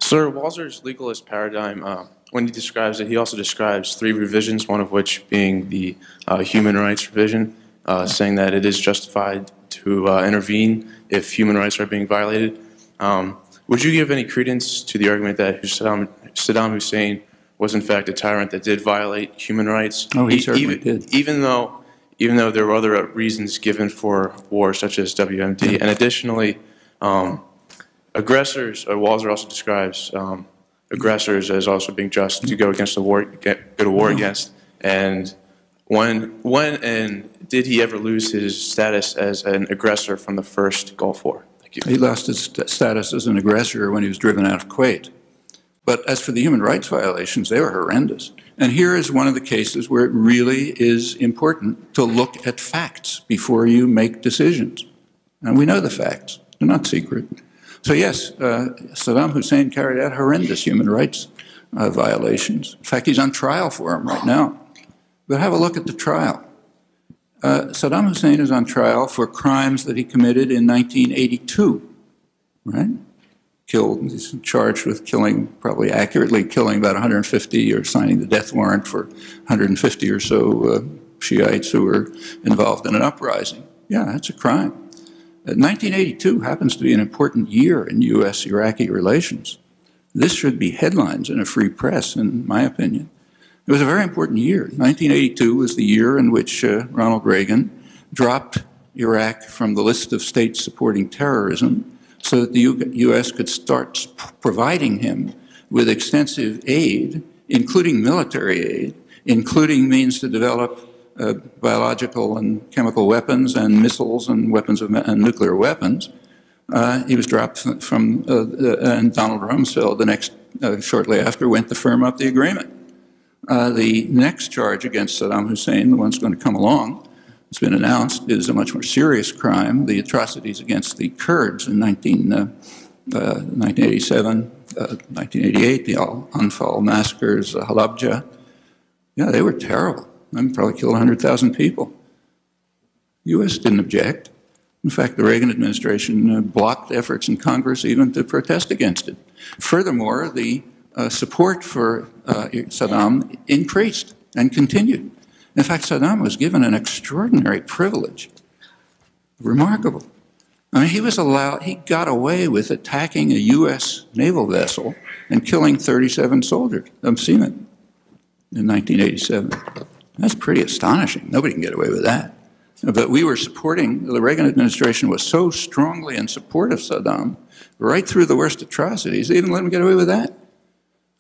Sir, Walzer's legalist paradigm, when he describes it, he also describes three revisions, one of which being the human rights revision, saying that it is justified to intervene if human rights are being violated. Would you give any credence to the argument that Saddam Hussein was in fact a tyrant that did violate human rights? Oh, he certainly did. Even though there were other reasons given for war, such as WMD, and additionally, aggressors, Walzer also describes aggressors as also being just to go against the war, go to war against. And when and did he ever lose his status as an aggressor from the first Gulf War? Thank you. He lost his status as an aggressor when he was driven out of Kuwait. But as for the human rights violations, they were horrendous. And here is one of the cases where it really is important to look at facts before you make decisions. And we know the facts. They're not secret. So yes, Saddam Hussein carried out horrendous human rights violations. In fact, he's on trial for them right now. But have a look at the trial. Saddam Hussein is on trial for crimes that he committed in 1982, right? He's charged with killing, probably accurately killing about 150 or signing the death warrant for 150 or so Shiites who were involved in an uprising. Yeah, that's a crime. 1982 happens to be an important year in U.S.-Iraqi relations. This should be headlines in a free press, in my opinion. It was a very important year. 1982 was the year in which Ronald Reagan dropped Iraq from the list of states supporting terrorism so that the U.S. could start providing him with extensive aid, including military aid, including means to develop biological and chemical weapons and missiles and weapons of and nuclear weapons. He was dropped from, and Donald Rumsfeld, the next, shortly after, went to firm up the agreement. The next charge against Saddam Hussein, the one that's going to come along, it's been announced, is a much more serious crime, the atrocities against the Kurds in 1987, 1988, the Al-Anfal massacres, Halabja. Yeah, they were terrible. I mean, probably killed 100,000 people. The U.S. didn't object. In fact, the Reagan administration blocked efforts in Congress even to protest against it. Furthermore, the support for Saddam increased and continued. In fact, Saddam was given an extraordinary privilege. Remarkable. I mean, he got away with attacking a U.S. naval vessel and killing 37 soldiers of seamen in 1987. That's pretty astonishing. Nobody can get away with that. But we were supporting, the Reagan administration was so strongly in support of Saddam, right through the worst atrocities, they even let him get away with that.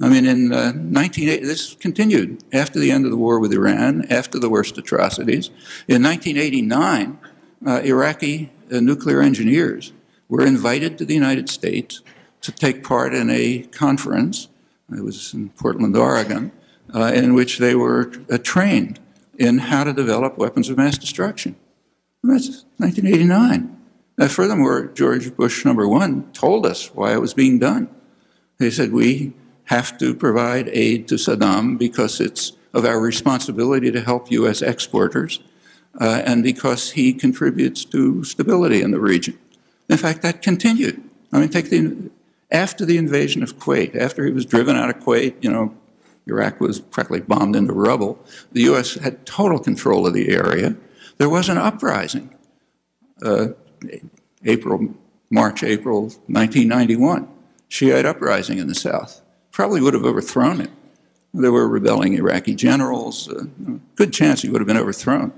I mean, in 1980, this continued after the end of the war with Iran, after the worst atrocities. In 1989, Iraqi nuclear engineers were invited to the United States to take part in a conference, it was in Portland, Oregon, in which they were trained in how to develop weapons of mass destruction. And that's 1989. Furthermore, George Bush #1 told us why it was being done. They said, we have to provide aid to Saddam because it's of our responsibility to help U.S. exporters and because he contributes to stability in the region. In fact, that continued. I mean, after the invasion of Kuwait, after he was driven out of Kuwait, you know, Iraq was practically bombed into rubble. The U.S. had total control of the area. There was an uprising, March, April 1991, Shiite uprising in the south. Probably would have overthrown it. There were rebelling Iraqi generals. Good chance he would have been overthrown.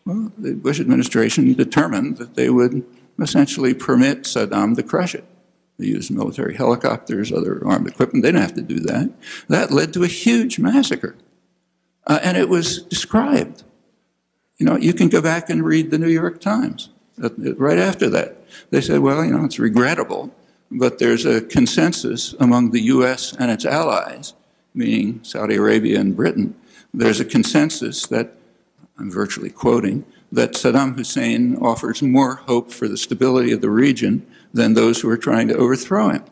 Well, the Bush administration determined that they would essentially permit Saddam to crush it. They used military helicopters, other armed equipment. They didn't have to do that. That led to a huge massacre. And it was described. You know, you can go back and read the New York Times right after that. They said, well, you know, it's regrettable, but there's a consensus among the U.S. and its allies, meaning Saudi Arabia and Britain. There's a consensus that, I'm virtually quoting, that Saddam Hussein offers more hope for the stability of the region than those who are trying to overthrow him.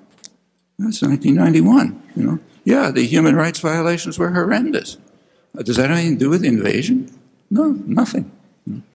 That's 1991, you know. Yeah, the human rights violations were horrendous. Does that have anything to do with the invasion? No, nothing.